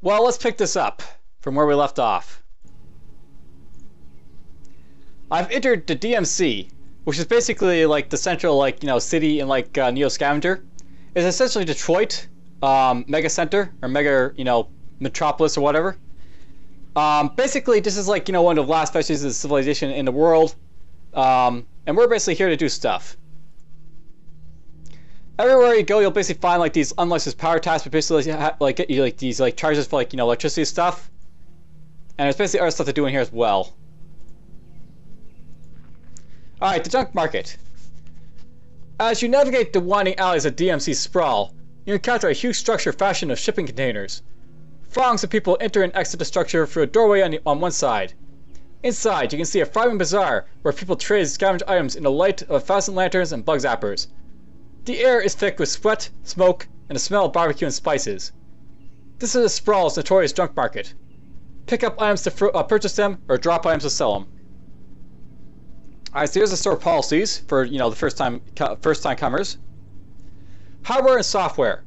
Well, let's pick this up from where we left off. I've entered the DMC, which is basically like the central, like, city in like Neo Scavenger. It's essentially Detroit, mega center or mega, metropolis or whatever. Basically, this is like one of the last vestiges of civilization in the world, and we're basically here to do stuff. Everywhere you go, you'll basically find like these unlicensed power tasks, but basically like get you like these like charges for like electricity stuff, and there's basically other stuff to do in here as well. All right, the junk market. As you navigate the winding alleys of DMC sprawl, you encounter a huge structure fashioned of shipping containers. Throngs of people enter and exit the structure through a doorway on one side. Inside, you can see a thriving bazaar where people trade scavenged items in the light of 1,000 lanterns and bug zappers. The air is thick with sweat, smoke, and the smell of barbecue and spices. This is the sprawl's notorious junk market. Pick up items to purchase them, or drop items to sell them. Alright, so here's the store policies for the first time comers. Hardware and software.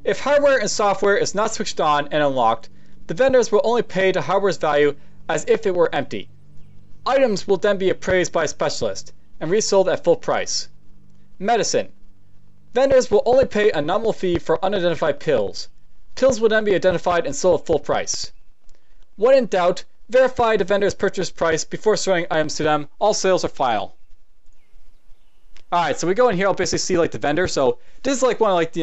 If hardware and software is not switched on and unlocked, the vendors will only pay the hardware's value as if it were empty. Items will then be appraised by a specialist and resold at full price. Medicine. Vendors will only pay a nominal fee for unidentified pills. Pills will then be identified and sold at full price. When in doubt, verify the vendor's purchase price before selling items to them. All sales are final. Alright, so we go in here, I'll basically see like the vendor. So this is like one of like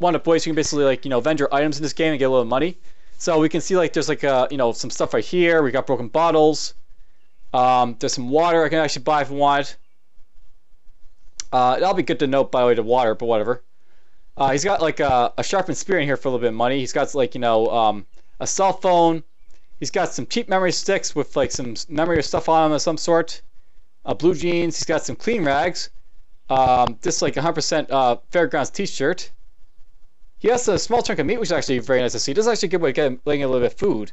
one of the ways you can basically like vend your items in this game and get a little money. So we can see like there's like some stuff right here. We got broken bottles. There's some water I can actually buy if I want. That'll be good to note, by the way, the water, but whatever. He's got like a sharpened spear in here for a little bit of money. He's got like a cell phone. He's got some cheap memory sticks with like some memory or stuff on them of some sort. Blue jeans. He's got some clean rags. This like 100% Fairgrounds t-shirt. He has a small chunk of meat, which is actually very nice to see. This is actually a good way of getting a little bit of food.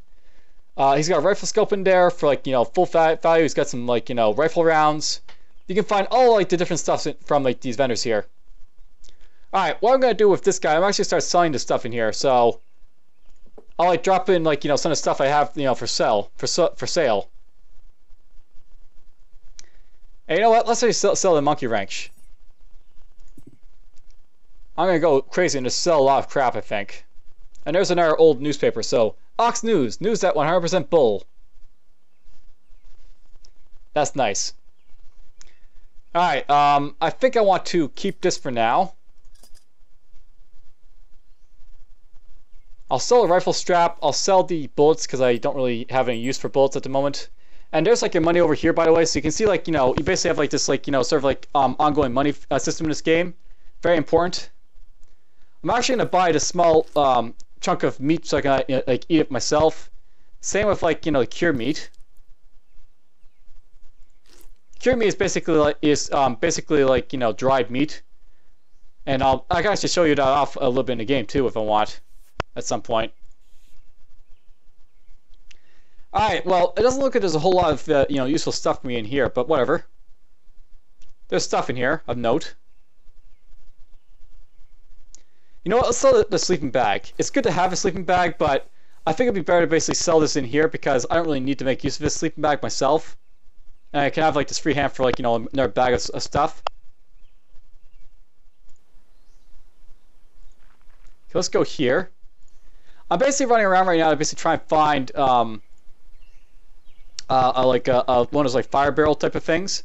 He's got a rifle scope in there for like full value. He's got some like rifle rounds. You can find all like the different stuff from like these vendors here. All right, what I'm gonna do with this guy, I'm actually start selling this stuff in here. So I'll like drop in like some of the stuff I have for sale. And you know what? Let's say sell the monkey wrench. I'm gonna go crazy and just sell a lot of crap, I think. And there's another old newspaper. So Ox News, news that 100% bull. That's nice. All right, I think I want to keep this for now. I'll sell a rifle strap. I'll sell the bullets because I don't really have any use for bullets at the moment. And there's like your money over here, by the way. So you can see like, you basically have like this like, sort of like ongoing money system in this game. Very important. I'm actually going to buy this small chunk of meat so I can like eat it myself. Same with like, cure meat. Cure meat is basically like dried meat. And I can actually show you that off a little bit in the game too if I want at some point. Alright, well, it doesn't look like there's a whole lot of useful stuff for me in here, but whatever. There's stuff in here of note. You know what, let's sell the sleeping bag. It's good to have a sleeping bag, but I think it'd be better to basically sell this in here because I don't really need to make use of this sleeping bag myself. And I can have like this free hand for like, another bag of stuff. Okay, let's go here. I'm basically running around right now to basically try and find one of those like fire barrel type of things.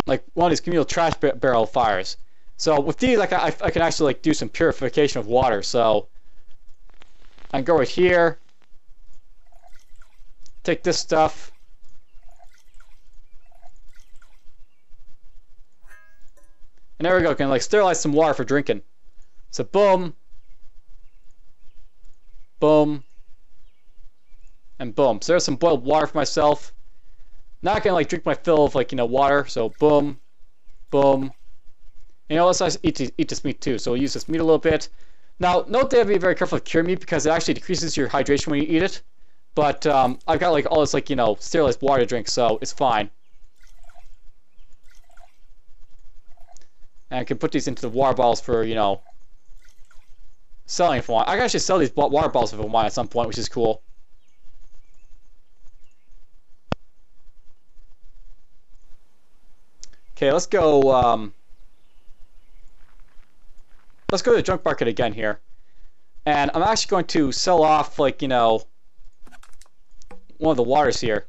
Like one of these communal trash barrel fires. So with these, like I can actually like do some purification of water. So I can go right here, take this stuff, and there we go. Can like sterilize some water for drinking. So boom, boom, and boom. So there's some boiled water for myself. Now I can like drink my fill of like water. So boom, boom. Let's eat this meat too. So we'll use this meat a little bit. Now note that you have to be very careful with cure meat because it actually decreases your hydration when you eat it. But I've got like all this like sterilized water to drink, so it's fine. And I can put these into the water bottles for, you know, selling if I want. I can actually sell these water bottles if I want at some point, which is cool. Okay, let's go to the junk market again here. And I'm actually going to sell off, like, you know, one of the waters here.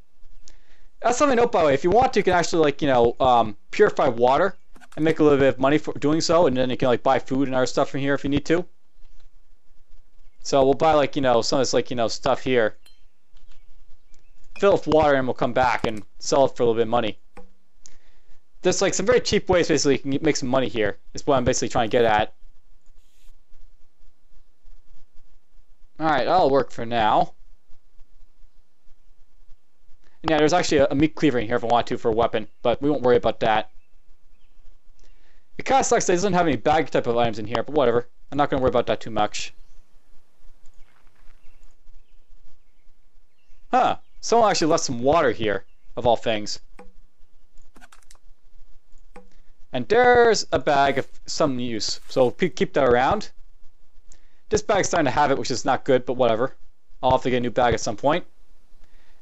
That's something to note, by the way. If you want to, you can actually, like, you know, purify water and make a little bit of money for doing so, and then you can, like, buy food and other stuff from here if you need to. So we'll buy, like, you know, some of this, like, you know, stuff here. Fill it with water, and we'll come back and sell it for a little bit of money. There's, like, some very cheap ways, basically, you can make some money here, is what I'm basically trying to get at. Alright, that'll work for now. And yeah, there's actually a meat cleaver in here if I want to for a weapon, but we won't worry about that. It kind of sucks that it doesn't have any bag type of items in here, but whatever. I'm not going to worry about that too much. Huh. Someone actually left some water here, of all things. And there's a bag of some use, so keep that around. This bag's starting to have it, which is not good, but whatever. I'll have to get a new bag at some point.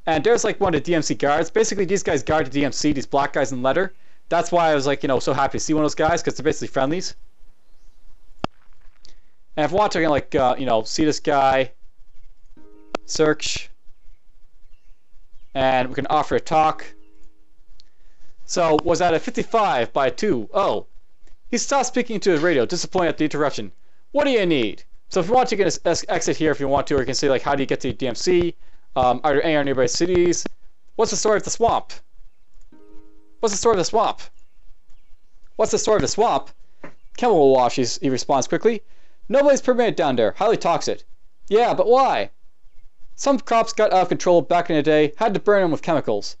And there's like one of the DMC guards. Basically, these guys guard the DMC, these black guys in leather. That's why I was like, you know, so happy to see one of those guys, because they're basically friendlies. And if I want to, like, you know, see this guy, search, and we can offer a talk. So, was that a 55 by 2? Oh. He stopped speaking to his radio, disappointed at the interruption. What do you need? So if you want to, you can exit here if you want to, or you can say, like, how do you get to DMC? Are there any nearby cities? What's the story of the swamp? What's the story of the swamp? What's the story of the swamp? Chemical wash, he responds quickly. Nobody's permitted down there. Highly toxic. Yeah, but why? Some crops got out of control back in the day, had to burn them with chemicals.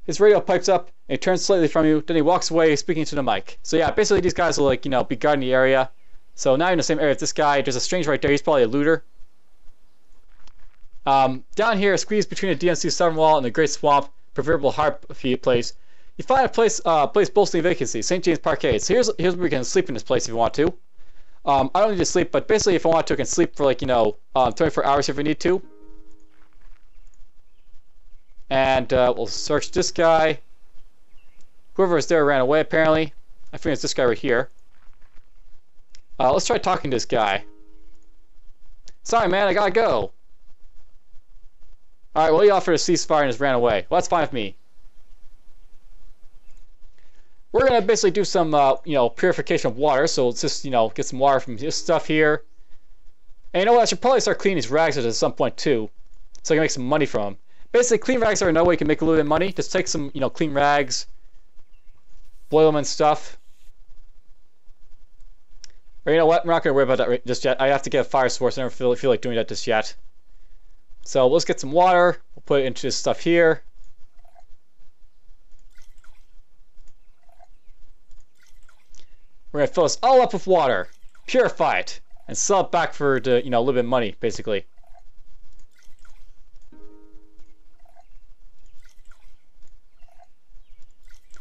His radio pipes up, and he turns slightly from you, then he walks away speaking to the mic. So yeah, basically these guys will, like, you know, be guarding the area. So now you're in the same area as this guy. There's a stranger right there. He's probably a looter. Down here, squeezed between the DMC southern wall and the Great Swamp, proverbial hard place, you find a place boasting vacancy, St. James Parkade. So here's where you can sleep in this place if you want to. I don't need to sleep, but basically if I want to, I can sleep for, like, you know, 24 hours if we need to. And we'll search this guy. Whoever was there ran away, apparently. I think it's this guy right here. Let's try talking to this guy. Sorry, man, I gotta go. Alright, well, he offered a ceasefire and just ran away. Well, that's fine with me. We're gonna basically do some, you know, purification of water. So let's just, you know, get some water from this stuff here. And you know what? I should probably start cleaning these rags at some point too, so I can make some money from them. Basically, clean rags are another way you can make a little bit of money. Just take some, you know, clean rags, boil them and stuff. Or you know what? We're not gonna worry about that just yet. I have to get a fire source. I don't feel like doing that just yet. So let's get some water. We'll put it into this stuff here. We're gonna fill this all up with water, purify it, and sell it back for the, you know, a little bit of money, basically.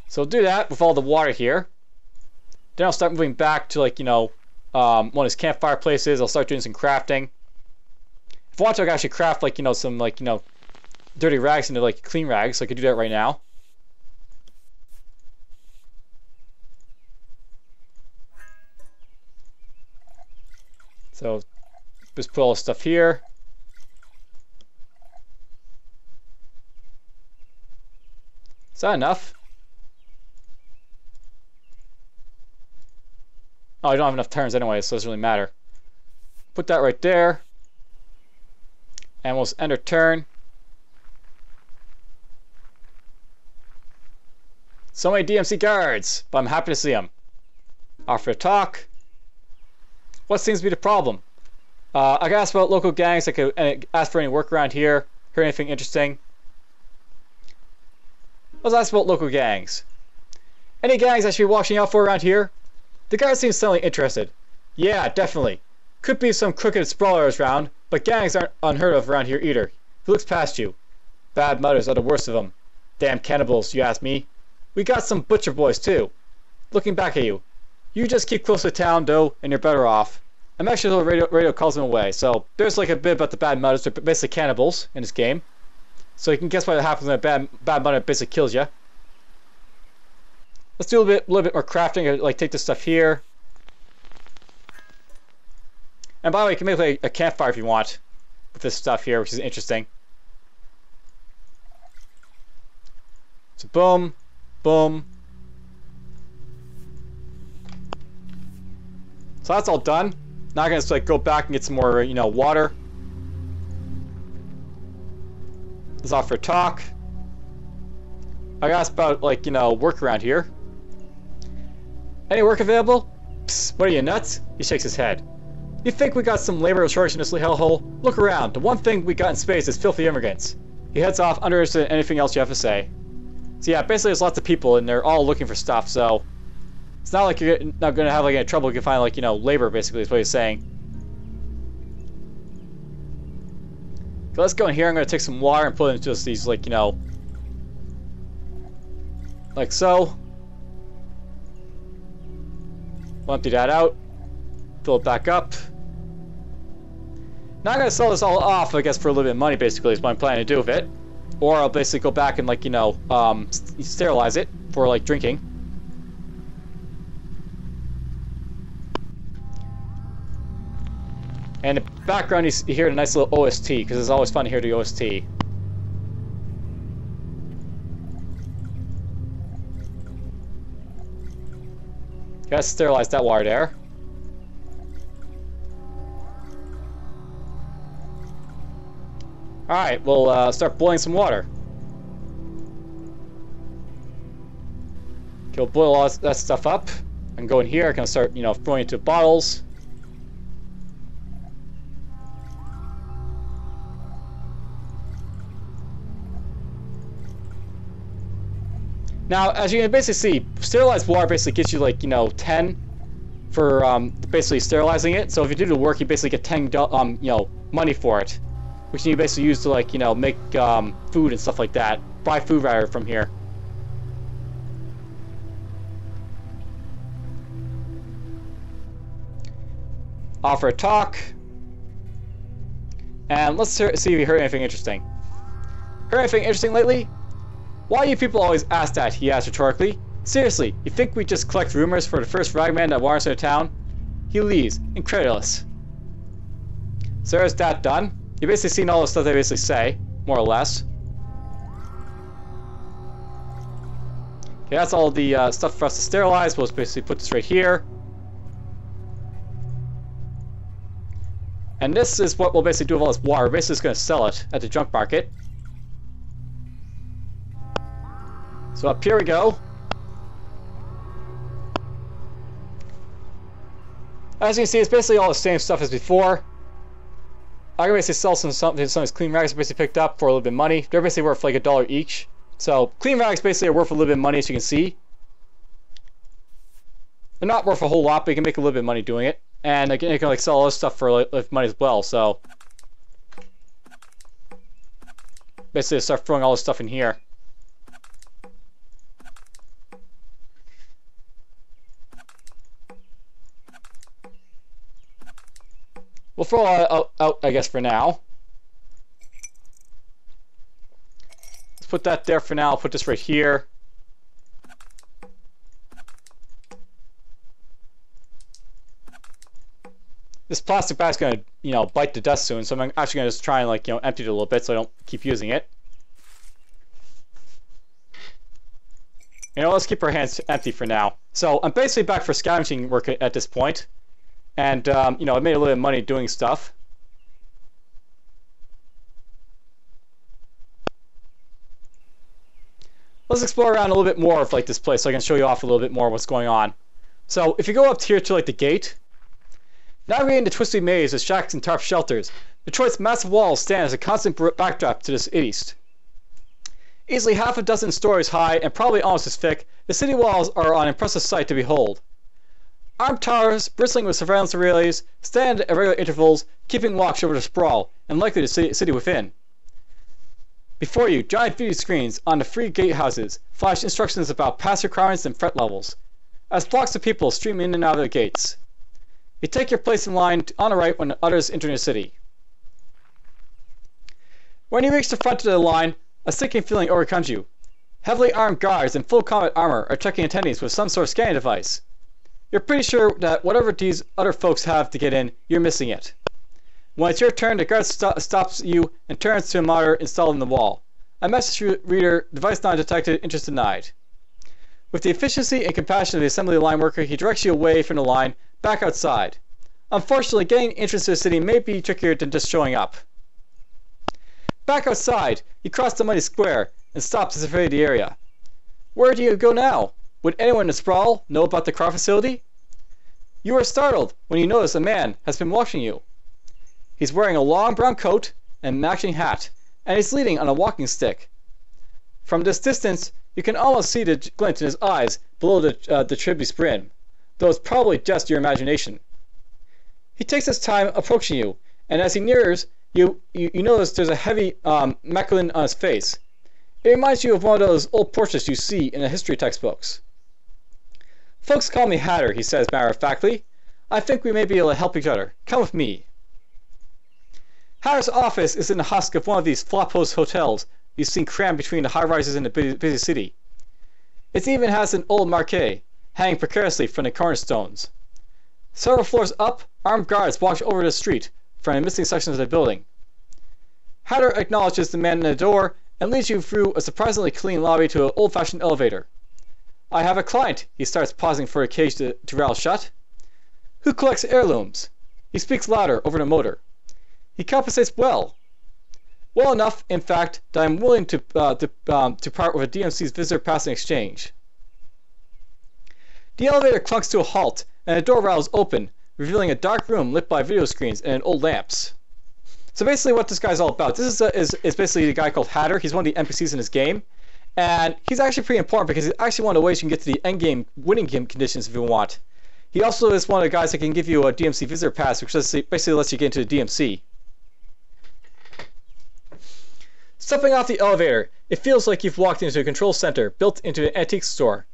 So we'll do that with all the water here. Then I'll start moving back to, like, you know, one of his campfire places. I'll start doing some crafting. If I want to, I can actually craft, like, you know, some, like, you know, dirty rags into, like, clean rags. So I could do that right now. So just put all the stuff here. Is that enough? Oh, I don't have enough turns anyway, so it doesn't really matter. Put that right there. And we'll end our turn. So many DMC guards, but I'm happy to see them. Offer to talk. What seems to be the problem? I can ask about local gangs. I could ask for any work around here. Hear anything interesting? Let's ask about local gangs. Any gangs I should be watching out for around here? The guard seems suddenly interested. Yeah, definitely. Could be some crooked sprawlers around, but gangs aren't unheard of around here either. He looks past you. Bad mutters are the worst of them. Damn cannibals, you ask me. We got some butcher boys too. Looking back at you. You just keep close to town, though, and you're better off. I'm actually the radio calls them away. So there's like a bit about the bad mutters. They're basically cannibals in this game. So you can guess what happens when a bad mutter basically kills you. Let's do a little bit more crafting. Like take this stuff here. And by the way, you can make like a campfire if you want with this stuff here, which is interesting. So boom, boom. So that's all done. Now I'm gonna just like go back and get some more, you know, water. Let's offer a talk. I asked about like, you know, work around here. Any work available? Psst, what are you, nuts? He shakes his head. You think we got some labor shortage in this hellhole? Look around. The one thing we got in space is filthy immigrants. He heads off, uninterested in anything else you have to say. So yeah, basically there's lots of people and they're all looking for stuff, so it's not like you're not going to have like any trouble. You can find like, you know, labor basically is what he's saying. Okay, let's go in here. I'm going to take some water and put it into just these like, you know, like so. We'll empty that out. Fill it back up. Now I'm going to sell this all off, I guess, for a little bit of money basically is what I'm planning to do with it. Or I'll basically go back and like, you know, sterilize it for like drinking. And in the background, you hear a nice little OST, because it's always fun to hear the OST. Gotta sterilize that water there. Alright, we'll start boiling some water. Okay, we'll boil all that stuff up. I can go in here, I can start, you know, throwing it into bottles. Now, as you can basically see, sterilized water basically gets you like, you know, 10 for basically sterilizing it. So if you do the work, you basically get 10, you know, money for it, which you basically use to like, you know, make food and stuff like that. Buy food rather from here. Offer a talk, and let's see if you heard anything interesting. Heard anything interesting lately? Why do you people always ask that? He asked rhetorically. Seriously, you think we just collect rumors for the first ragman that wanders into town? He leaves, incredulous. So there's that done. You've basically seen all the stuff they basically say, more or less. Okay, that's all the stuff for us to sterilize. We'll just basically put this right here. And this is what we'll basically do with all this water. We're basically just going to sell it at the junk market. So up here we go. As you can see, it's basically all the same stuff as before. I can basically sell some of these clean rags basically picked up for a little bit of money. They're basically worth like $1 each. So clean rags basically are worth a little bit of money, as you can see. They're not worth a whole lot, but you can make a little bit of money doing it. And again, you can like sell all this stuff for like, money as well. So basically, start throwing all this stuff in here. We'll throw it out, I guess, for now. Let's put that there for now. I'll put this right here. This plastic bag's gonna, you know, bite to dust soon, so I'm actually gonna just try and like, you know, empty it a little bit so I don't keep using it. You know, let's keep our hands empty for now. So I'm basically back for scavenging work at this point. And, you know, I made a little bit of money doing stuff. Let's explore around a little bit more of like this place so I can show you off a little bit more what's going on. So if you go up here to like the gate, navigating the twisty maze of shacks and tarp shelters, Detroit's massive walls stand as a constant backdrop to this east. Easily half a dozen stories high and probably almost as thick, the city walls are an impressive sight to behold. Armed towers, bristling with surveillance relays, stand at regular intervals, keeping watch over the sprawl, and likely the city within. Before you, giant video screens on the free gatehouses flash instructions about pass requirements and threat levels. as flocks of people stream in and out of the gates. You take your place in line on the right when others enter the city. When you reach the front of the line, a sinking feeling overcomes you. Heavily armed guards in full combat armor are checking attendees with some sort of scanning device. You're pretty sure that whatever these other folks have to get in, you're missing it. When it's your turn, the guard stops you and turns to a monitor installed in the wall. A message reader, device not detected, interest denied. With the efficiency and compassion of the assembly line worker, he directs you away from the line, back outside. Unfortunately, getting entrance to the city may be trickier than just showing up. Back outside, you cross the muddy square and stop to survey the area. Where do you go now? Would anyone in the sprawl know about the car facility? You are startled when you notice a man has been watching you. He's wearing a long brown coat and matching hat, and he's leaning on a walking stick. From this distance, you can almost see the glint in his eyes below the tribulous brim, though it's probably just your imagination. He takes his time approaching you, and as he nears, you notice there's a heavy maculatin on his face. It reminds you of one of those old portraits you see in the history textbooks. Folks call me Hatter, he says matter-of-factly. I think we may be able to help each other. Come with me. Hatter's office is in the husk of one of these flop-host hotels you've seen crammed between the high-rises in the busy city. It even has an old marquee hanging precariously from the cornerstones. Several floors up, armed guards watch over the street from the missing sections of the building. Hatter acknowledges the man in the door and leads you through a surprisingly clean lobby to an old-fashioned elevator. I have a client, he starts, pausing for a cage to rattle shut. Who collects heirlooms? He speaks louder over the motor. He compensates well. Well enough, in fact, that I'm willing to part with a DMC's visitor pass in exchange. The elevator clunks to a halt, and the door rattles open, revealing a dark room lit by video screens and old lamps. So basically what this guy's all about, this is basically the guy called Hatter. He's one of the NPCs in this game, and he's actually pretty important because he's actually one of the ways you can get to the endgame winning game conditions if you want. He also is one of the guys that can give you a DMC visitor pass, which basically lets you get into the DMC. Stepping off the elevator, it feels like you've walked into a control center built into an antique store.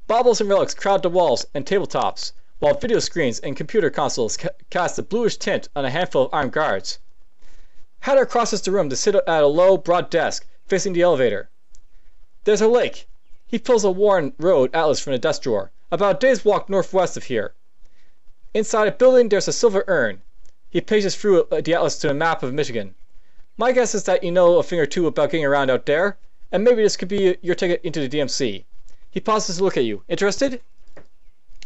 Baubles and relics crowd the walls and tabletops, while video screens and computer consoles cast a bluish tint on a handful of armed guards. Hatter crosses the room to sit at a low, broad desk facing the elevator. There's a lake. He pulls a worn road atlas from the desk drawer, about a day's walk northwest of here. Inside a building, there's a silver urn. He pages through the atlas to a map of Michigan. My guess is that you know a thing or two about getting around out there, and maybe this could be your ticket into the DMC. He pauses to look at you. Interested?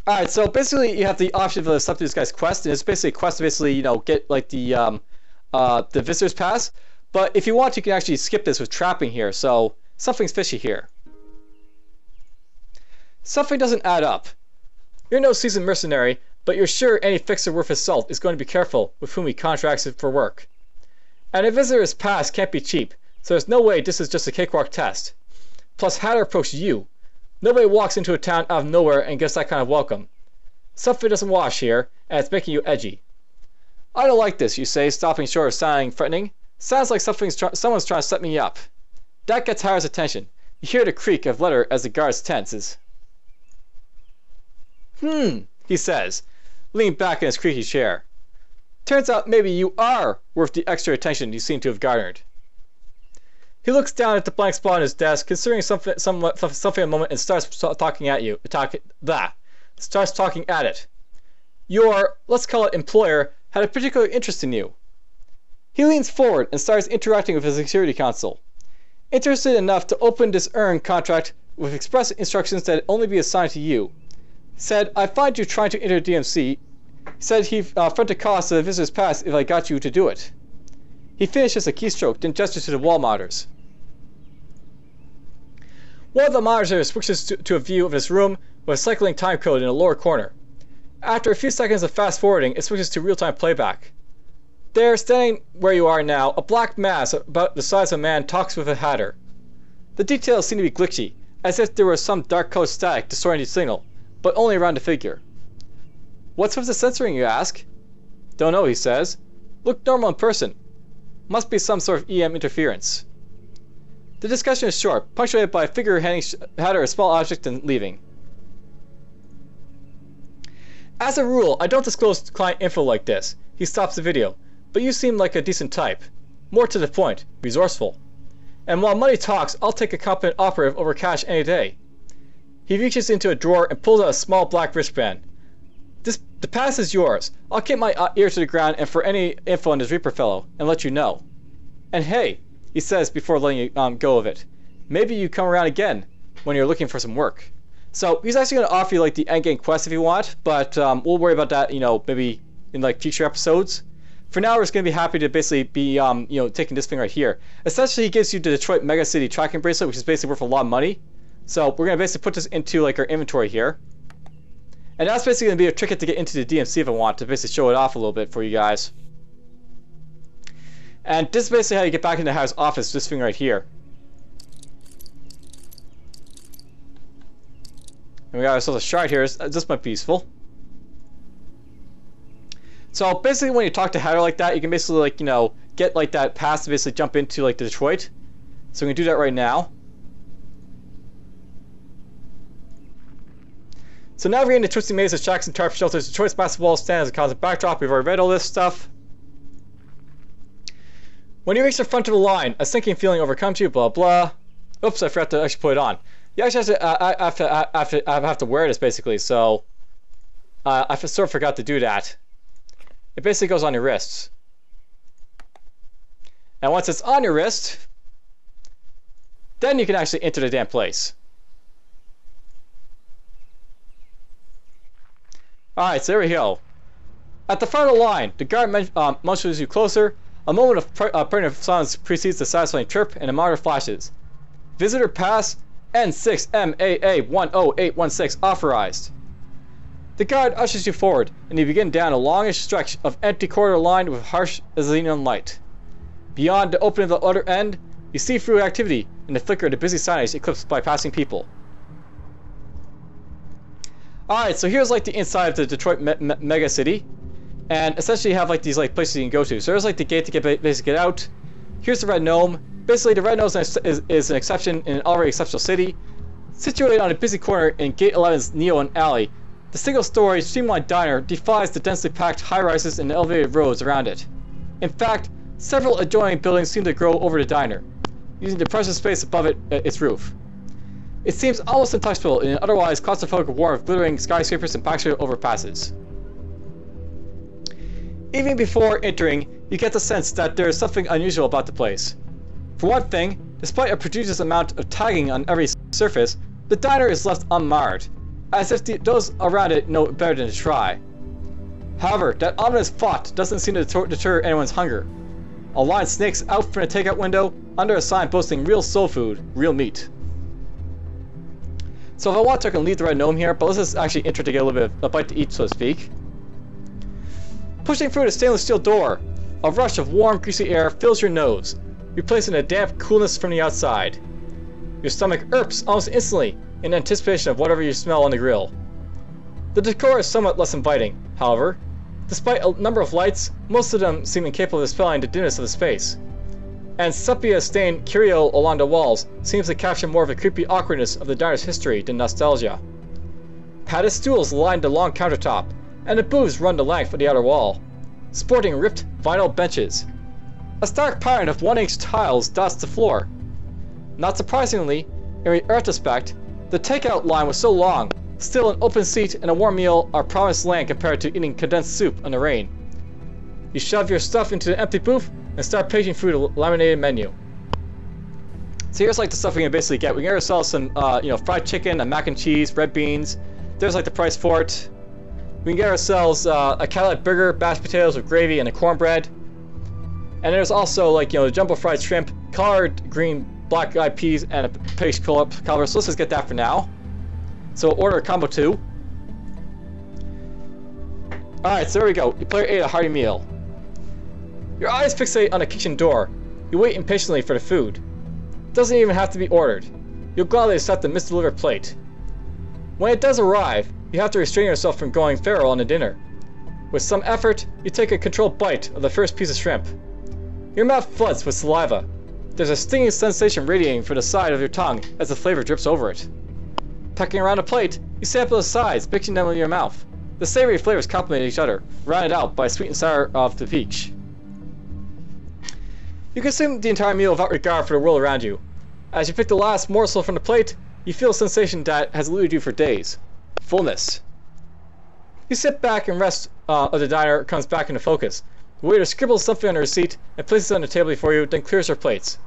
Alright, so basically you have the option of accepting this guy's quest, and it's basically a quest to basically, get like the visitor's pass. But if you want, you can actually skip this with trapping here, so something's fishy here. Something doesn't add up. You're no seasoned mercenary, but you're sure any fixer worth his salt is going to be careful with whom he contracts for work. And a visitor's pass can't be cheap, so there's no way this is just a cakewalk test. Plus, Hatter approached you. Nobody walks into a town out of nowhere and gets that kind of welcome. Something doesn't wash here, and it's making you edgy. I don't like this, you say, stopping short of sounding threatening. Sounds like someone's trying to set me up. That gets Hatter's attention. You hear the creak of leather as the guard's tenses. He says, leaning back in his creaky chair. Turns out maybe you are worth the extra attention you seem to have garnered. He looks down at the blank spot on his desk, considering something a moment, and starts talking at you. Starts talking at it. Your, let's call it employer, had a particular interest in you. He leans forward and starts interacting with his security console. Interested enough to open this urn contract with express instructions that it only be assigned to you. Said, I find you trying to enter DMC. Said he fronted costs of the visitor's pass if I got you to do it. He finishes a keystroke, then gestures to the wall monitors. One of the monitors switches to a view of this room with a cycling time code in the lower corner. After a few seconds of fast forwarding, it switches to real-time playback. There, standing where you are now, a black mass about the size of a man talks with a Hatter. The details seem to be glitchy, as if there was some dark-colored static distorting the signal, but only around the figure. What's with the censoring, you ask? Don't know, he says. Look normal in person. Must be some sort of EM interference. The discussion is short, punctuated by a figure handing Hatter a small object and leaving. As a rule, I don't disclose client info like this. He stops the video. But you seem like a decent type. More to the point, resourceful. And while money talks, I'll take a competent operative over cash any day. He reaches into a drawer and pulls out a small black wristband. The pass is yours. I'll keep my ear to the ground and for any info on this Reaper fellow, and let you know. And hey, he says before letting you go of it, maybe you come around again when you're looking for some work. So he's actually going to offer you like the endgame quest if you want, but we'll worry about that, maybe in like future episodes. For now, we're just going to be happy to basically be, taking this thing right here. Essentially, he gives you the Detroit Mega City tracking bracelet, which is basically worth a lot of money. So we're going to basically put this into like our inventory here. And that's basically going to be a ticket to get into the DMC if I want to basically show it off a little bit for you guys. And this is basically how you get back into the house office, this thing right here. And we got ourselves a shard here. This might be useful. So basically when you talk to Hatter like that, you can basically like, get like that pass to basically jump into like the Detroit. So we're going to do that right now. So now we're getting to Twisting Mazes, Shacks, and Tarp Shelters. Detroit's massive wall stand as a constant backdrop. We've already read all this stuff. When you reach the front of the line, a sinking feeling overcomes you, blah blah. Oops, I forgot to actually put it on. You actually have to wear this basically, so I sort of forgot to do that. It basically goes on your wrists. And once it's on your wrist, then you can actually enter the damn place. Alright, so there we go. At the front of the line, the guard motions you closer. A moment of pregnant silence precedes the satisfying chirp, and a monitor flashes. Visitor pass N6MAA10816 authorized. The guard ushers you forward, and you begin down a longish stretch of empty corridor lined with harsh xenon light. Beyond the opening of the other end, you see through activity in the flicker of the busy signage eclipsed by passing people. Alright, so here's like the inside of the Detroit mega city, and essentially you have like these like places you can go to. So there's like the gate to basically get out. Here's the Red Gnome. Basically the Red Gnome is an exception in an already exceptional city. Situated on a busy corner in Gate 11's Neon Alley, the single-story streamlined diner defies the densely packed high-rises and elevated roads around it. In fact, several adjoining buildings seem to grow over the diner, using the precious space above its roof. It seems almost untouchable in an otherwise claustrophobic war of glittering skyscrapers and backstreet overpasses. Even before entering, you get the sense that there is something unusual about the place. For one thing, despite a prodigious amount of tagging on every surface, the diner is left unmarred, as if those around it know better than to try. However, that ominous thought doesn't seem to deter anyone's hunger. A line snakes out from the takeout window under a sign boasting real soul food, real meat. So if I want to, I can leave the Red Gnome here, but let's just actually enter to get a little bit of a bite to eat, so to speak. Pushing through the stainless steel door, a rush of warm, greasy air fills your nose, replacing the damp coolness from the outside. Your stomach irps almost instantly in anticipation of whatever you smell on the grill. The decor is somewhat less inviting, however. Despite a number of lights, most of them seem incapable of dispelling the dimness of the space. And sepia-stained curio along the walls seems to capture more of the creepy awkwardness of the diner's history than nostalgia. Padded stools line the long countertop, and the booths run the length of the outer wall, sporting ripped vinyl benches. A stark pattern of 1-inch tiles dots the floor. Not surprisingly, in retrospect, the takeout line was so long, still an open seat and a warm meal are promised land compared to eating condensed soup in the rain. You shove your stuff into the empty booth and start paging through the laminated menu. So here's like the stuff we can basically get. We can get ourselves some, fried chicken, a mac and cheese, red beans. There's like the price for it. We can get ourselves a Cadillac burger, mashed potatoes with gravy, and a cornbread. And there's also like, the jumbo fried shrimp, collard green black-eyed peas, and a pig's cover. So let's just get that for now. So order a combo 2. Alright, so there we go. Your player ate a hearty meal. Your eyes fixate on the kitchen door. You wait impatiently for the food. It doesn't even have to be ordered. You'll gladly accept the misdelivered plate. When it does arrive, you have to restrain yourself from going feral on the dinner. With some effort, you take a controlled bite of the first piece of shrimp. Your mouth floods with saliva. There's a stinging sensation radiating from the side of your tongue as the flavor drips over it. Pecking around a plate, you sample the sides, mixing them with your mouth. The savory flavors complement each other, rounded out by sweet and sour of the peach. You consume the entire meal without regard for the world around you. As you pick the last morsel from the plate, you feel a sensation that has eluded you for days. Fullness. You sit back and rest of the diner comes back into focus. The waiter scribbles something on her receipt and places it on the table before you, then clears her plates.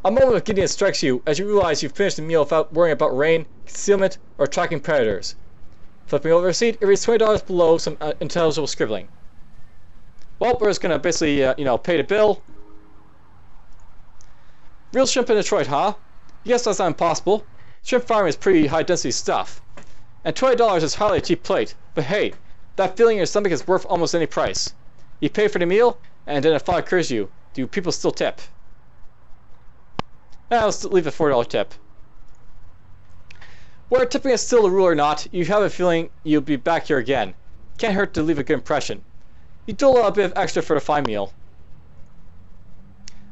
A moment of giddiness strikes you as you realize you've finished the meal without worrying about rain, concealment, or tracking predators. Flipping over the receipt, it reads $20 below some intelligible scribbling. Well, we're just gonna basically, pay the bill. Real shrimp in Detroit, huh? Yes, that's not impossible. Shrimp farming is pretty high-density stuff. And $20 is hardly a cheap plate, but hey, that feeling in your stomach is worth almost any price. You pay for the meal, and then a thought occurs to you. Do people still tip? Let's leave a $4 tip. Whether tipping is still the rule or not, you have a feeling you'll be back here again. Can't hurt to leave a good impression. You dole out a bit of extra for the fine meal.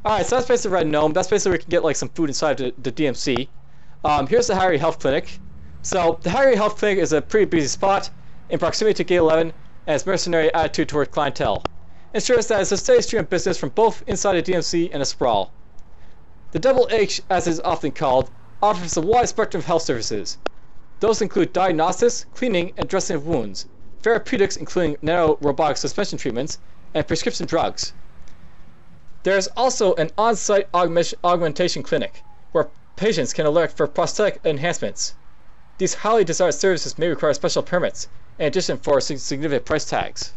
Alright, so that's basically Red Gnome. That's basically where we can get like some food inside the DMC. Here's the Harry Health Clinic. So, the Harry Health Clinic is a pretty busy spot in proximity to Gate 11 and its mercenary attitude toward clientele. Ensures that it's a steady stream of business from both inside the DMC and a sprawl. The Double H, as it is often called, offers a wide spectrum of health services. Those include diagnostics, cleaning, and dressing of wounds, therapeutics including nano-robotic suspension treatments, and prescription drugs. There is also an on-site augmentation clinic, where patients can elect for prosthetic enhancements. These highly desired services may require special permits, in addition for significant price tags.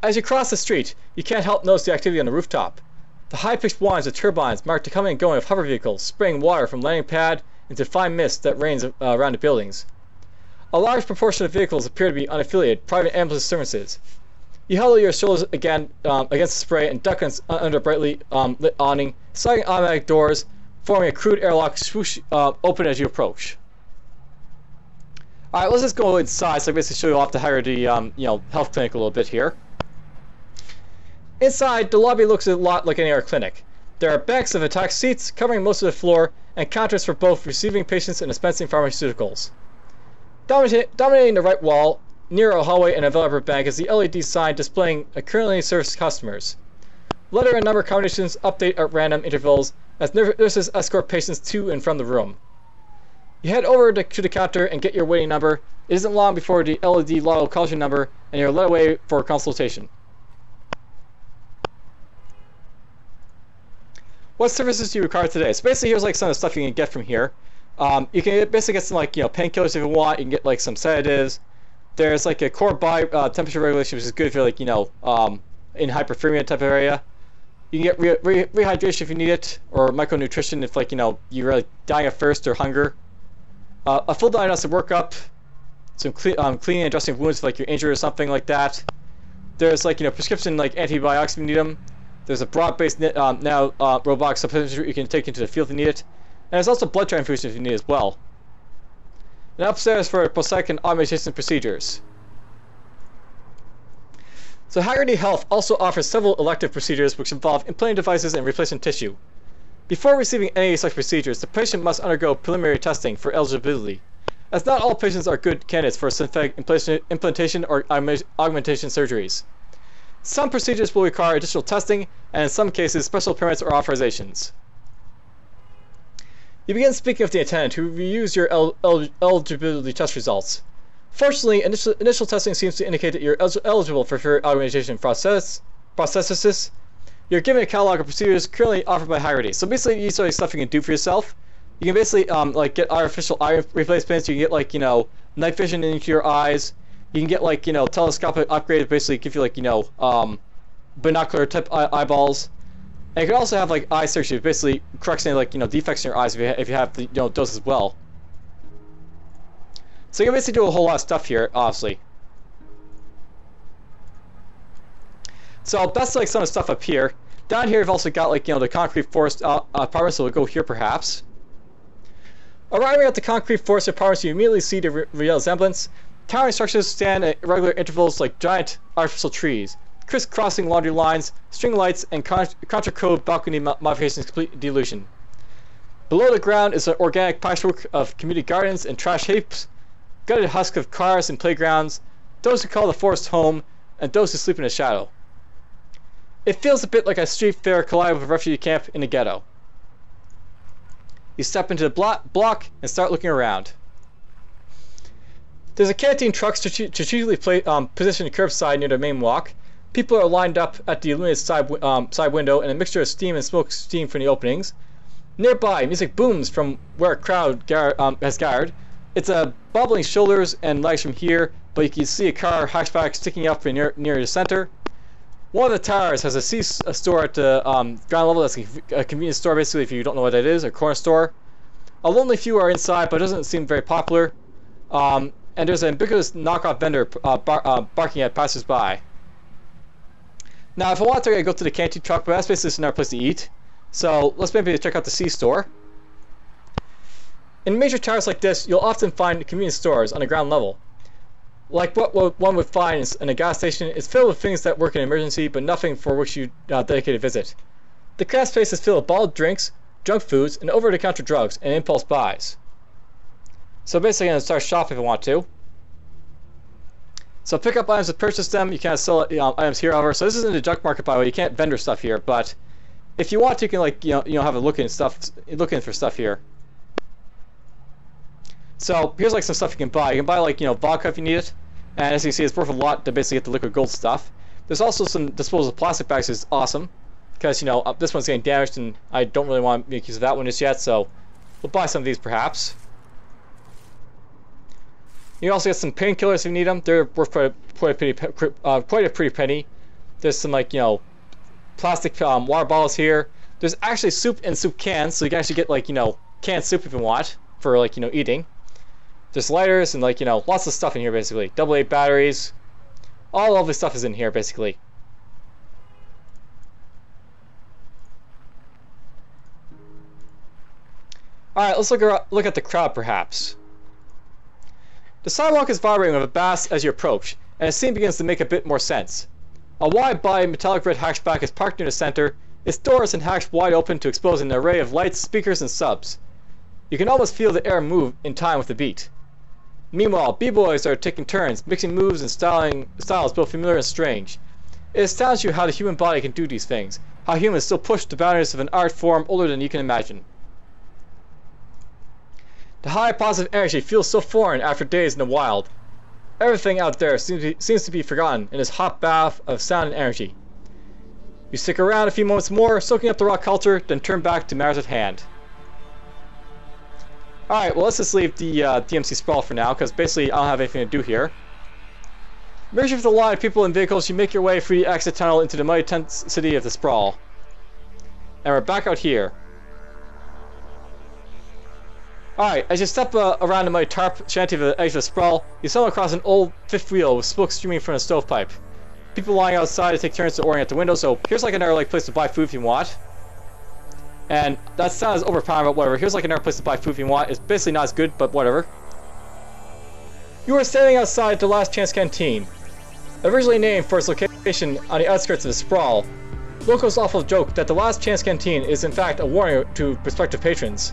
As you cross the street, you can't help notice the activity on the rooftop. The high-pitched whines of turbines mark the coming and going of hover vehicles, spraying water from landing pad into fine mist that rains around the buildings. A large proportion of vehicles appear to be unaffiliated private ambulance services. You huddle your shoulders against the spray and duck under a brightly lit awning, sliding automatic doors, forming a crude airlock swoosh open as you approach. Alright, let's just go inside so I basically show you off the Harry health clinic a little bit here. Inside, the lobby looks a lot like any other clinic. There are banks of attached seats covering most of the floor and counters for both receiving patients and dispensing pharmaceuticals. Dominating the right wall, near a hallway and a developer bank, is the LED sign displaying currently serviced customers. Letter and number combinations update at random intervals as nurses escort patients to and from the room. You head over to the counter and get your waiting number. It isn't long before the LED lotto calls your number and you're led away for a consultation. What services do you require today? So basically here's like some of the stuff you can get from here. You can basically get some like painkillers if you want. You can get like some sedatives. There's like a core body temperature regulation, which is good if you're like in hyperthermia type of area. You can get rehydration if you need it, or micronutrition if like you're really dying of thirst or hunger. A full diagnostic workup, some cleaning and dressing of wounds if like you're injured or something like that. There's like prescription like antibiotics if you need them. There's a broad-based robotic supplement you can take into the field if you need it. And there's also blood transfusion if you need it as well. And upstairs for prosthetic and augmentation procedures. So Haggerty Health also offers several elective procedures which involve implanting devices and replacing tissue. Before receiving any such procedures, the patient must undergo preliminary testing for eligibility, as not all patients are good candidates for synthetic implantation or augmentation surgeries. Some procedures will require additional testing, and in some cases, special permits or authorizations. You begin speaking with the attendant, who reviews your eligibility test results. Fortunately, initial testing seems to indicate that you're eligible for augmentation prosthesis. You're given a catalog of procedures currently offered by Haggerty. So basically, these are stuff you can do for yourself. You can basically get artificial eye replacements. You can get night vision into your eyes. You can get telescopic upgrades, basically give you binocular type eyeballs. And you can also have eye surgery, basically corrects any defects in your eyes if you have those as well. So you can basically do a whole lot of stuff here, obviously. So that's some of the stuff up here. Down here you've also got the concrete forest apartments, so we'll go here perhaps. Arriving at the concrete forest apartments, you immediately see the real resemblance. Towering structures stand at regular intervals like giant artificial trees. Criss-crossing laundry lines, string lights, and contra-code balcony modifications complete delusion. Below the ground is an organic patchwork of community gardens and trash heaps. gutted husk of cars and playgrounds, those who call the forest home, and those who sleep in the shadow. It feels a bit like a street fair collide with a refugee camp in a ghetto. You step into the block and start looking around. There's a canteen truck strategically positioned curbside near the main walk. People are lined up at the illuminated side window, and a mixture of steam and smoke steam from the openings. Nearby, music booms from where a crowd has gathered. It's a bobbling shoulders and legs from here, but you can see a car hatchback sticking up near the center. One of the towers has a C-store at the ground level. That's a convenience store, basically, if you don't know what that is, a corner store. A lonely few are inside, but it doesn't seem very popular. And there's an ambiguous knockoff vendor barking at passers-by. Now, if I want to go to the canteen truck, but that's basically just another place to eat. So let's maybe check out the C-store. In major towers like this, you'll often find convenience stores on the ground level. Like what one would find in a gas station, it's filled with things that work in an emergency, but nothing for which you dedicate a visit. The craft space is filled with bottled drinks, junk foods, and over-the-counter drugs, and impulse buys. So basically, I'm going to start shopping if I want to. So pick up items to purchase them. You can't sell items here, however. So this isn't a junk market, by the way. You can't vendor stuff here, but if you want to, you can have a look for stuff here. So here's like some stuff you can buy. You can buy vodka if you need it, and as you see, it's worth a lot to basically get the liquid gold stuff. There's also some disposable plastic bags, which is awesome, because this one's getting damaged, and I don't really want to make use of that one just yet. So we'll buy some of these perhaps. You can also get some painkillers if you need them. They're worth quite a pretty penny. There's some plastic water bottles here. There's actually soup and soup cans, so you can actually get canned soup if you want for eating. There's lighters and lots of stuff in here basically. AA batteries. All of this stuff is in here basically. Alright, let's look at the crowd perhaps. The sidewalk is vibrating with a bass as you approach, and the scene begins to make a bit more sense. A wide-body metallic red hatchback is parked near the center, its doors and hatch wide open to expose an array of lights, speakers, and subs. You can almost feel the air move in time with the beat. Meanwhile, b-boys are taking turns, mixing moves and styles both familiar and strange. It astounds you how the human body can do these things, how humans still push the boundaries of an art form older than you can imagine. The high positive energy feels so foreign after days in the wild. Everything out there seems to be forgotten in this hot bath of sound and energy. You stick around a few moments more, soaking up the raw culture, then turn back to matters at hand. Alright, well let's just leave the DMC sprawl for now, because basically I don't have anything to do here. Merging with a line of people and vehicles, you make your way through the exit tunnel into the mighty tent city of the sprawl. And we're back out here. Alright, as you step around the mighty tarp shanty of the edge of the sprawl, you stumble across an old fifth wheel with smoke streaming from a stovepipe. People lying outside to take turns to ordering at the window, so here's another place to buy food if you want. And that sounds overpowering, but whatever. Here's another place to buy food if you want. It's basically not as good, but whatever. You are standing outside the Last Chance Canteen. Originally named for its location on the outskirts of the sprawl, locals often joke that the Last Chance Canteen is in fact a warning to prospective patrons.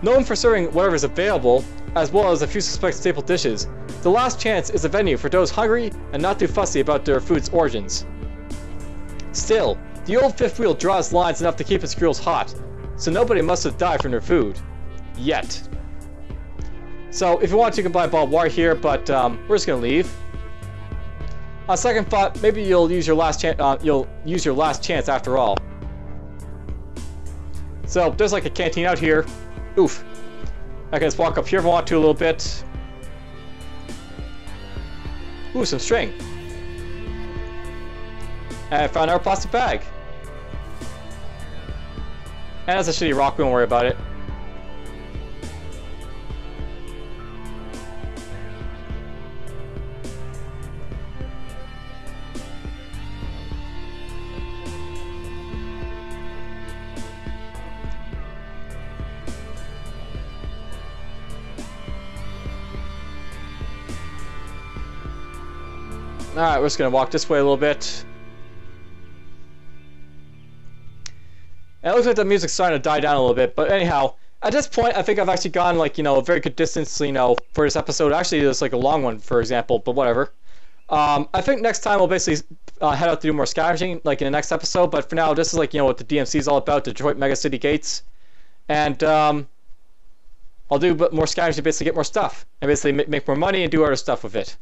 Known for serving whatever is available, as well as a few suspect staple dishes, the Last Chance is a venue for those hungry and not too fussy about their food's origins. Still, the old fifth wheel draws lines enough to keep its grills hot, so nobody must have died from their food. Yet. So, if you want to, you can buy a bottle of water here, but we're just gonna leave. On second thought, maybe you'll use your last chance after all. So, there's a canteen out here. Oof. I can just walk up here if I want to a little bit. Ooh, some string. And I found our plastic bag. And that's a shitty rock, we won't worry about it. Alright, we're just gonna walk this way a little bit. And it looks like the music's starting to die down a little bit, but anyhow, At this point, I think I've actually gone, like, you know, a very good distance, you know, for this episode. Actually, it's like a long one, for example, but whatever. I think next time we'll basically head out to do more scavenging, like in the next episode. But for now, this is like, you know, what the DMC is all about, Detroit Mega City Gates. And I'll do more scavenging to basically get more stuff. And basically make more money and do other stuff with it.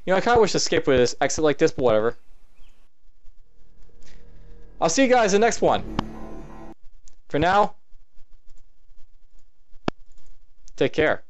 You know, I kind of wish to escape with this exit like this, but whatever. I'll see you guys in the next one. For now, take care.